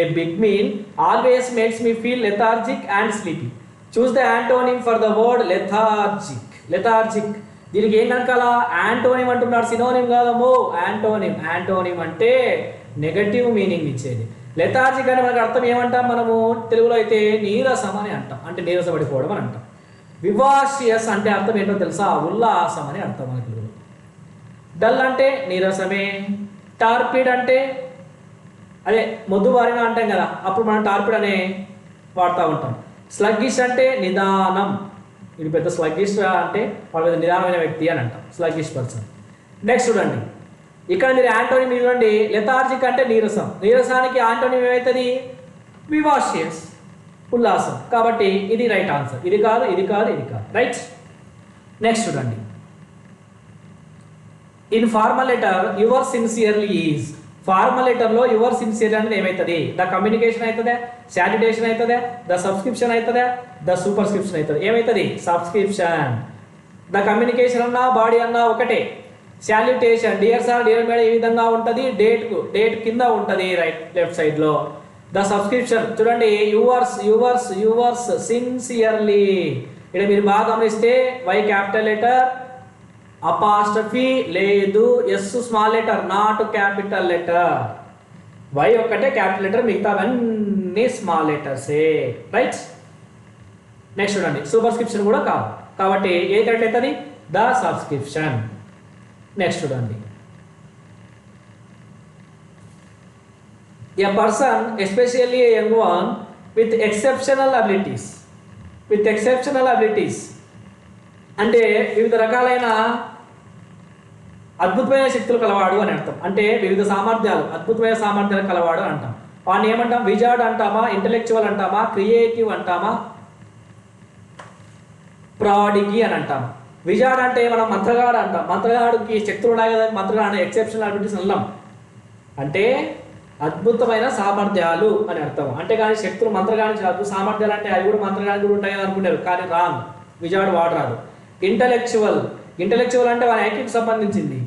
A big meal always makes me feel lethargic and sleepy. Choose the antonym for the word lethargic. Lethargic దీనికి ఏం కనుకాల? యాంటోనిమ్ అంటున్నాడు, సినోనిమ్ కాదమ్మో, యాంటోనిమ్. యాంటోనిమ్ అంటే నెగటివ్ మీనింగ్ ఇచ్చేది. లెథార్జిక్ అంటే మనకు అర్థం ఏమంటాం మనము తెలుగులో అయితే? నీరసం అని అంటాం, అంటే నీరసపడిపోవడం అని అంటాం. వివాషియస్ అంటే అర్థం ఏంటో తెలుసా? ఉల్లాసం అని అర్థం మన తెలుగులో. డల్ అంటే నీరసమే. టార్పిడ్ అంటే అదే మొద్దుబారిన అంటాం కదా, అప్పుడు మనం టార్పిడ్ అనే వాడుతూ ఉంటాం. స్లగ్గిష్ అంటే నిదానం. ఇది పెద్ద స్లగ్గిష్ అంటే వాళ్ళ పెద్ద నిదానమైన వ్యక్తి అని అంటాం, స్లగ్గిష్ పర్సన్. నెక్స్ట్ చూడండి, ఇక్కడ మీరు యాంటోనిమ్ చూడండి. లెథార్జిక్ అంటే నీరసం, నీరసానికి యాంటోనిమ్ ఏమవుతుంది? వివాషియస్, ఉల్లాసం. కాబట్టి ఇది రైట్ ఆన్సర్. ఇది కాదు, ఇది కాదు, ఇది కాదు. రైట్. నెక్స్ట్ చూడండి, in formal letter your sincerely is. Formal లెటర్లో యువర్ సిన్సియర్ అనేది ఏమవుతుంది? ద కమ్యూనికేషన్ అవుతుందా, శానిటేషన్ అవుతుందా, ద సబ్స్క్రిప్షన్ అవుతుందా, ద సూపర్స్క్రిప్షన్ అవుతుంది? ఏమవుతుంది? సబ్స్క్రిప్షన్. ద కమ్యూనికేషన్ అన్నా బాడీ అన్నా ఒకటే. Salutation dear sir dear madam ఈ విధంగా ఉంటుంది, డేట్ కింద ఉంటుంది రైట్ లెఫ్ట్ సైడ్లో. ద సబ్స్క్రిప్షన్ చూడండి, యువర్స్ యువర్స్ యువర్స్ సిన్సియర్లీ. ఇక్కడ మీరు బాగా గమనిస్తే వై క్యాపిటల్ లెటర్, అపాస్ట్రఫీ లేదు, yes small letter, not capital letter. Y ఒక్కటే క్యాపిటల్ లెటర్, మిగతావన్నీ స్మాల్ లెటర్సే. రైట్. నెక్స్ట్ చూడండి, సూపర్స్క్రిప్షన్ కూడా కాదు, కాబట్టి ఏ కరెక్ట్ అవుతుంది? The subscription. నెక్స్ట్ చూడండి, a person especially a young one with exceptional abilities. With exceptional abilities అంటే వివిధ రకాలైన అద్భుతమైన శక్తులు కలవాడు అని అర్థం. అంటే వివిధ సామర్థ్యాలు, అద్భుతమైన సామర్థ్యాలు కలవాడు అంటాం. వాడిని ఏమంటాం? విజార్డ్ అంటామా, ఇంటలెక్చువల్ అంటామా, క్రియేటివ్ అంటామా, ప్రాడిగి అని అంటాం. విజార్డ్ అంటే మనం మంత్రగాడు అంటాం. మంత్రగాడికి శక్తులు ఉన్నాయి కదా, మంత్రగాడు ఎక్సెప్షనల్ అబిలిటీస్ అన్నాం. అంటే అద్భుతమైన సామర్థ్యాలు అని అర్థం. అంటే కానీ శక్తులు మంత్రగానికి రాదు, సామర్థ్యాలు అంటే అవి కూడా మంత్రగానికి కూడా ఉంటాయి అనుకుంటారు, కానీ రాంగ్. విజార్డ్ వాడరాదు. ఇంటలెక్చువల్, ఇంటలెక్చువల్ అంటే వారి ఐక్యూకి సంబంధించింది,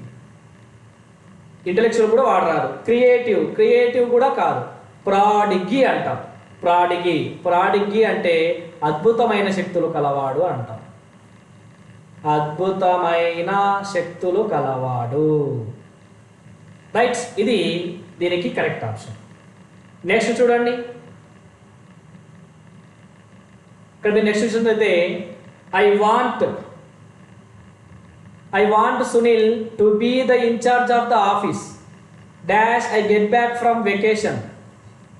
ఇంటలెక్చువల్ కూడా వాడరాదు. క్రియేటివ్, క్రియేటివ్ కూడా కాదు. ప్రాడిగి అంటాం. ప్రాడిగి, ప్రాడిగి అంటే అద్భుతమైన శక్తులు కలవాడు అంటాం. అద్భుతమైన శక్తులు కలవాడు. రైట్. ఇది దీనికి కరెక్ట్ ఆప్షన్. నెక్స్ట్ చూడండి, ఇక్కడ మీరు నెక్స్ట్ క్వశ్చన్ అయితే I want Sunil to be the in charge of the office dash I get back from vacation.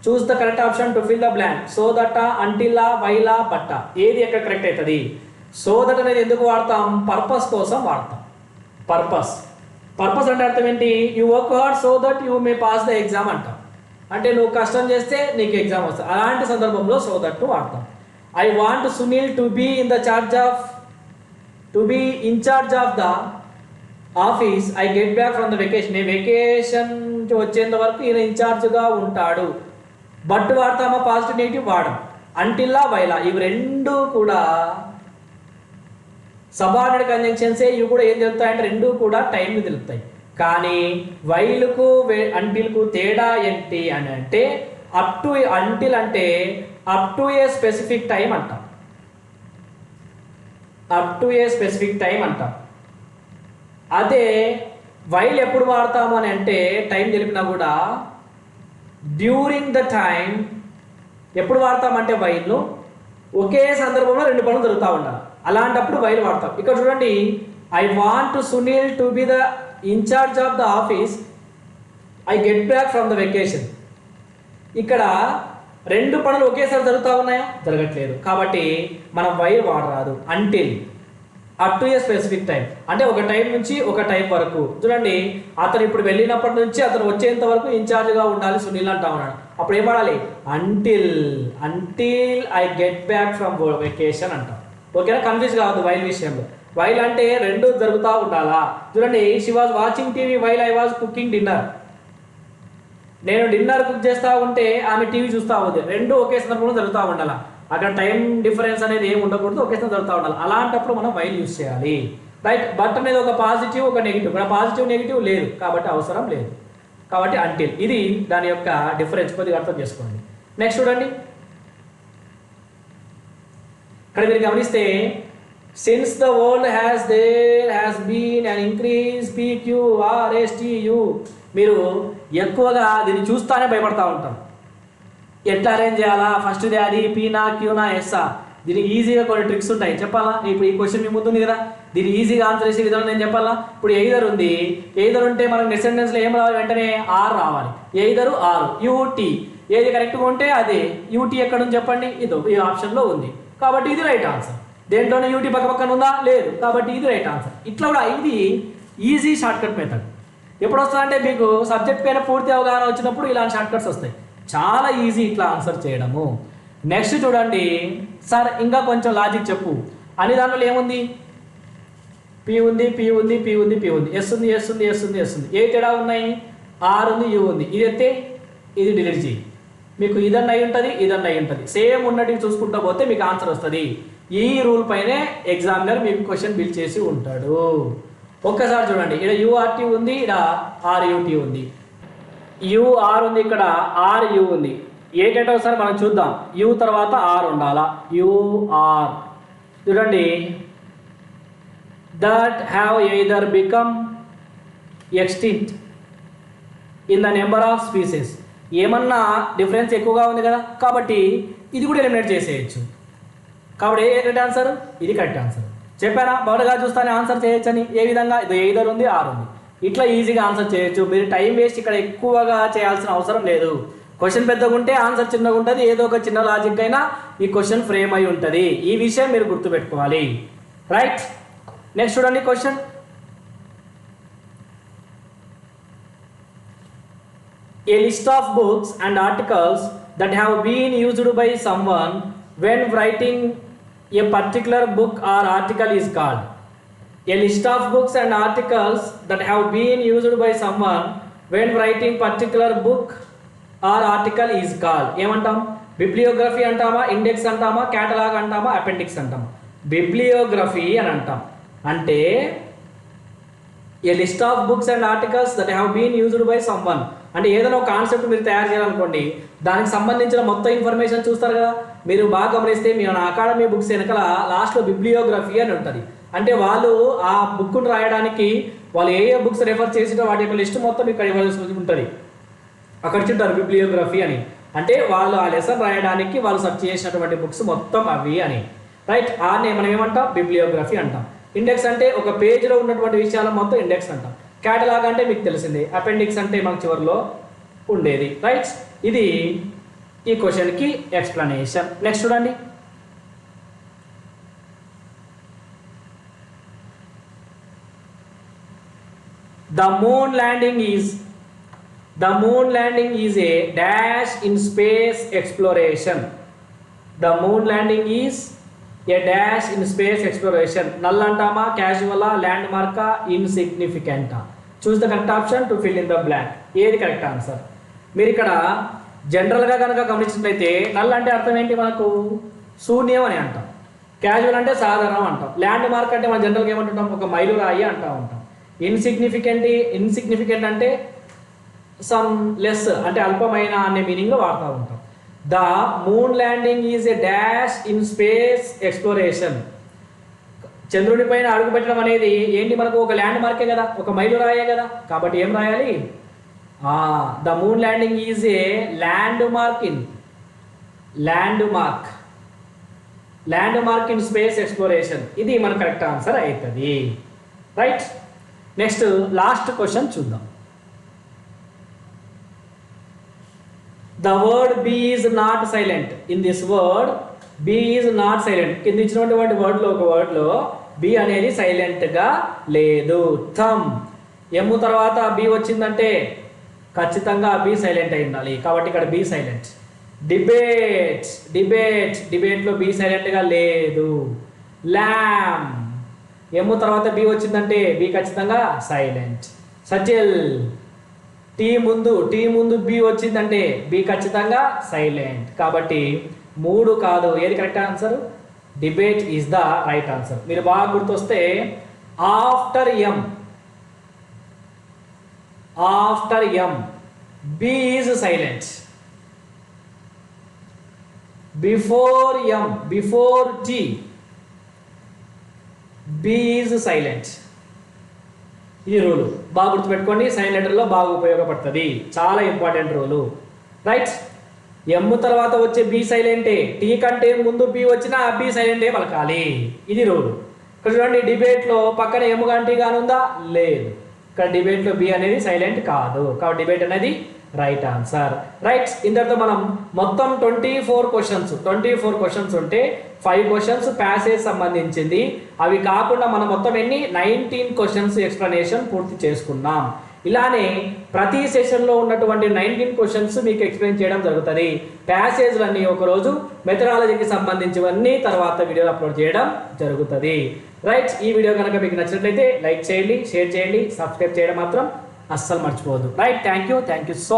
Choose the correct option to fill the blank. So that, until, while, but. ఏది ఎక్కడ కరెక్ట్ అవుతుంది? సో దట్ అనేది ఎందుకు వాడతాం? పర్పస్ కోసం వాడతాం. పర్పస్. పర్పస్ అంటే అర్థం ఏంటి? You work hard so that you may pass the exam అంటాం. అంటే నువ్వు కష్టం చేస్తే నీకు ఎగ్జామ్ వస్తుంది. అలాంటి సందర్భంలో సో దట్ వాడతాం. I want Sunil to be in charge of the office I get back from the vacation. నేను వెకేషన్ వచ్చేంత వరకు ఈయన ఇన్ఛార్జ్గా ఉంటాడు. బట్ వాడతామా? పాజిటివ్ నెగిటివ్ వాడడం. అంటిల్లా వైలా ఇవి రెండు కూడా సబార్డినేట్ కంజంక్షన్సే. ఇవి కూడా ఏం తెలుస్తాయంటే రెండు కూడా టైంని తెలుస్తాయి. కానీ వైలుకు అంటిల్కు తేడా ఏంటి అని అంటే అప్ టు, అంటిల్ అంటే up to a specific time అంటాం. Up to a specific time అంటాం. అదే వైల్ ఎప్పుడు వాడతాము అని అంటే టైం తెలిపినా కూడా డ్యూరింగ్ ద టైం. ఎప్పుడు వాడతామంటే వైల్ను ఒకే సందర్భంలో రెండు పనులు జరుగుతూ ఉండాలి, అలాంటప్పుడు వైల్ వాడతాం. ఇక్కడ చూడండి, I want Sunil to be the incharge of the office I get back from the vacation. ఇక్కడ రెండు పనులు ఒకేసారి జరుగుతూ ఉన్నాయా? జరగట్లేదు. కాబట్టి మనం వైల్ వాడరాదు. Until, up to a specific time అంటే ఒక టైం నుంచి ఒక టైం వరకు. చూడండి, అతను ఇప్పుడు వెళ్ళినప్పటి నుంచి అతను వచ్చేంత వరకు ఇన్ఛార్జ్గా ఉండాలి సునీల్ అంటా ఉన్నాడు. అప్పుడు ఏం వాడాలి? Until I get back from vacation అంటాం. ఓకేనా? కన్ఫ్యూజ్ కావద్దు వైల్ విషయంలో. వైల్ అంటే రెండు జరుగుతూ ఉండాలా. చూడండి, she was watching TV while I was cooking dinner. నేను డిన్నర్ కుక్ చేస్తూ ఉంటే ఆమె టీవీ చూస్తూ ఉంది. రెండు ఒకే సందర్భంలో జరుగుతూ ఉండాలా. అక్కడ టైం డిఫరెన్స్ అనేది ఏమి ఉండకూడదు, ఒకేసారి జరుగుతూ ఉండాలి. అలాంటప్పుడు మనం వైల్ యూస్ చేయాలి. రైట్, బట్ అనేది ఒక పాజిటివ్ ఒక నెగిటివ్, ఇక్కడ పాజిటివ్ నెగిటివ్ లేదు కాబట్టి అవసరం లేదు. కాబట్టి అంటిల్, ఇది దాని యొక్క డిఫరెన్స్, కొద్దిగా అర్థం చేసుకోండి. నెక్స్ట్ చూడండి, ఇక్కడ మీరు గమనిస్తే since the world there has been an increase PQRSTU, మీరు ఎక్కువగా దీన్ని చూస్తానే భయపడతా ఉంటారు. ఎట్లా అరేంజ్ చేయాలా, ఫస్ట్ది అది పీనా క్యూనా ఎస్సా, దీనికి ఈజీగా కొన్ని ట్రిక్స్ ఉంటాయి చెప్పాలా. ఇప్పుడు ఈ క్వశ్చన్ మీ ముందు ఉంది కదా, దీన్ని ఈజీగా ఆన్సర్ చేసే విధానం నేను చెప్పాలా. ఇప్పుడు ఎయిదర్ ఉంది, ఎయిదర్ ఉంటే మనకు డిసెండెన్స్లో ఏం రావాలి, వెంటనే ఆర్ రావాలి. ఎయిదరు ఆర్, యూటీ ఏది కరెక్ట్గా ఉంటే అదే. యూటీ ఎక్కడ ఉంది చెప్పండి, ఇదో ఈ ఆప్షన్లో ఉంది కాబట్టి ఇది రైట్ ఆన్సర్. దేంట్లోనే యూటీ పక్క పక్కన ఉందా, లేదు, కాబట్టి ఇది రైట్ ఆన్సర్. ఇట్లా కూడా ఇది ఈజీ షార్ట్కట్ మెథడ్. ఎప్పుడు వస్తుందంటే మీకు సబ్జెక్ట్ పైన పూర్తి అవగాహన వచ్చినప్పుడు ఇలాంటి షార్ట్కట్స్ వస్తాయి. చాలా ఈజీ ఇట్లా ఆన్సర్ చేయడము. నెక్స్ట్ చూడండి, సార్ ఇంకా కొంచెం లాజిక్ చెప్పు అని దాంట్లో ఏముంది, పి ఉంది, పి ఉంది, పి ఉంది, పి ఉంది, ఎస్ ఉంది, ఎస్ ఉంది, ఎస్ ఉంది, ఎస్ ఉంది. ఏ తేడా ఉన్నాయి, ఆర్ ఉంది, యూ ఉంది. ఇది ఎత్తే ఇది డిలీట్ చేయి, మీకు ఇదన్న అయి ఉంటుంది, ఇదన్న అయి ఉంటుంది. సేమ్ ఉన్నట్టు చూసుకుంటూ పోతే మీకు ఆన్సర్ వస్తుంది. ఈ రూల్ పైనే ఎగ్జామినర్ మీకు క్వశ్చన్ బిల్ చేసి ఉంటాడు. ఒక్కసారి చూడండి, ఇక్కడ యూఆర్టీ ఉంది, ఇక్కడ ఆర్యూటీ ఉంది, యూఆర్ ఉంది, ఇక్కడ ఆర్యూ ఉంది. ఏ కేట ఒకసారి మనం చూద్దాం. యూ తర్వాత ఆర్ ఉండాలా, యూఆర్. చూడండి, that have either become extinct in the number of species. ఏమన్నా డిఫరెన్స్ ఎక్కువగా ఉంది కదా, కాబట్టి ఇది కూడా ఎలిమినేట్ చేసేయచ్చు. కాబట్టి ఏ కరెక్ట్ ఆన్సర్, ఇది కరెక్ట్ ఆన్సర్. చెప్పారా, మొదటగా చూస్తానే ఆన్సర్ చేయొచ్చని. ఏ విధంగా, ఇది ఎయిదర్ ఉంది, ఆర్ ఉంది, ఇట్లా ఈజీగా ఆన్సర్ చేయొచ్చు. మీరు టైం వేస్ట్ ఇక్కడ ఎక్కువగా చేయాల్సిన అవసరం లేదు. క్వశ్చన్ పెద్దగా ఉంటే ఆన్సర్ చిన్నగా ఉంటుంది, ఏదో ఒక చిన్న లాజిక్ అయినా ఈ క్వశ్చన్ ఫ్రేమ్ అయి ఉంటుంది. ఈ విషయం మీరు గుర్తుపెట్టుకోవాలి. రైట్, నెక్స్ట్ చూడండి question. A list of books and articles that have been used by someone when writing a particular book or article is called. A list of books and articles that have been used by someone when writing particular book or article is called. ఏమంటాం, బిబ్లియోగ్రఫీ అంటామా, ఇండెక్స్ అంటామా, కేటలాగ్ అంటామా, అపెండిక్స్ అంటామా? బిబ్లియోగ్రఫీ అని అంటాం. అంటే a list of books and articles that have been used by someone అంటే ఏదైనా ఒక కాన్సెప్ట్ మీరు తయారు చేయాలనుకోండి, దానికి సంబంధించిన మొత్తం ఇన్ఫర్మేషన్ చూస్తారు కదా. మీరు బాగా గమనిస్తే మీ అకాడమీ బుక్స్ వెనకాల లాస్ట్లో బిబ్లియోగ్రఫీ అని ఉంటుంది. అంటే వాళ్ళు ఆ బుక్ను రాయడానికి వాళ్ళు ఏ ఏ బుక్స్ రెఫర్ చేసినా వాటి యొక్క లిస్ట్ మొత్తం ఇక్కడ ఇవ్వాల్సి ఉంటుంది. అక్కడ చూంటారు బిబ్లియోగ్రఫీ అని. అంటే వాళ్ళు ఆ లెసన్ రాయడానికి వాళ్ళు సెర్చ్ చేసినటువంటి బుక్స్ మొత్తం అవి అని. రైట్, ఆనే మనం ఏమంటాం, బిబ్లియోగ్రఫీ అంటాం. ఇండెక్స్ అంటే ఒక పేజ్లో ఉన్నటువంటి విషయాల మొత్తం ఇండెక్స్ అంటాం. కేటలాగ్ అంటే మీకు తెలిసిందే. అపెండిక్స్ అంటే మనకు చివరిలో ఉండేది. రైట్, ఇది ఈ క్వశ్చన్కి ఎక్స్ప్లెనేషన్. నెక్స్ట్ చూడండి, The moon landing is a dash in space exploration. The moon landing is a dash in space exploration. Null antama, casual, landmark, insignificant. Choose the correct option to fill in the blank. ఏది కరెక్ట్ ఆన్సర్? మీరు ఇక్కడ జనరల్గా కనుక గమనించినట్లయితే నల్ అంటే అర్థం ఏంటి, మనకు శూన్యం అని అంటాం. క్యాజువల్ అంటే సాధారణం అంటాం. ల్యాండ్ మార్క్ అంటే మనం జనరల్గా ఏమంటుంటాం, ఒక మైలు రాయి అంటూ ఉంటాం. ఇన్సిగ్నిఫికెంట్ అంటే సమ్ లెస్ అంటే అల్పమైన అనే మీనింగ్లో వాడుతూ ఉంటాం. The moon landing is a dash in space exploration. చంద్రుని పైన అడుగు పెట్టడం అనేది ఏంటి, మనకు ఒక ల్యాండ్ మార్కే కదా, ఒక మైలు రాయే కదా. కాబట్టి ఏం రాయాలి, the moon landing is a landmark in space exploration. ఇది మన కరెక్ట్ ఆన్సర్ అవుతుంది. రైట్, నెక్స్ట్ లాస్ట్ క్వశ్చన్ చూద్దాం. The word B is not silent. In this word B is not silent. కింద ఇచ్చినటువంటి వర్డ్లో ఒక వర్డ్లో బి అనేది సైలెంట్గా లేదు. థమ్, ఎమ్ తర్వాత బి వచ్చిందంటే ఖచ్చితంగా బి సైలెంట్ అయి ఉండాలి. కాబట్టి ఇక్కడ బి సైలెంట్. డిబేట్లో బి సైలెంట్గా లేదు. ల్యామ్, ఎమ్ తర్వాత బి వచ్చిందంటే బి ఖచ్చితంగా సైలెంట్. సజిల్, టీ ముందు బి వచ్చిందంటే బి ఖచ్చితంగా సైలెంట్. కాబట్టి 3 కాదు. ఏది correct answer? Debate is the right answer. మీరు బాగా గుర్తొస్తే after M B is silent. Before M, before T, B is silent. ఈ రూలు బాగా గుర్తుపెట్టుకోండి, సైన్ లెటర్లో బాగా ఉపయోగపడుతుంది, చాలా ఇంపార్టెంట్ రూలు. రైట్, ఎమ్ తర్వాత వచ్చే బి సైలెంటే, టీ కంటే ముందు బి వచ్చినా బి సైలెంటే పలకాలి. ఇది రూల్. ఇక్కడ చూడండి, డిబేట్లో పక్కన ఎమ్ కానీ టీ కానీ ఉందా? లేదు. ఇక్కడ డిబేట్లో బి అనేది సైలెంట్ కాదు, కాబట్టి డిబేట్ అనేది రైట్ ఆన్సర్. రైట్, ఇంతటితో మనం మొత్తం 24 క్వశ్చన్స్ ఉంటే 5 క్వశ్చన్స్ ప్యాసేజ్ సంబంధించింది, అవి కాకుండా మనం మొత్తం 19 క్వశ్చన్స్ ఎక్స్ప్లెనేషన్ పూర్తి చేసుకున్నాం. ఇలానే ప్రతి సెషన్లో ఉన్నటువంటి 19 క్వశ్చన్స్ మీకు ఎక్స్ప్లెయిన్ చేయడం జరుగుతుంది. ప్యాసేజ్లన్నీ ఒకరోజు, మెథడాలజీకి సంబంధించివన్నీ తర్వాత వీడియోలో అప్లోడ్ చేయడం జరుగుతుంది. రైట్, ఈ వీడియో కనుక మీకు నచ్చినట్లయితే లైక్ చేయండి, షేర్ చేయండి, సబ్స్క్రైబ్ చేయడం మాత్రం అస్సలు మర్చిపోవద్దు. Right, thank you so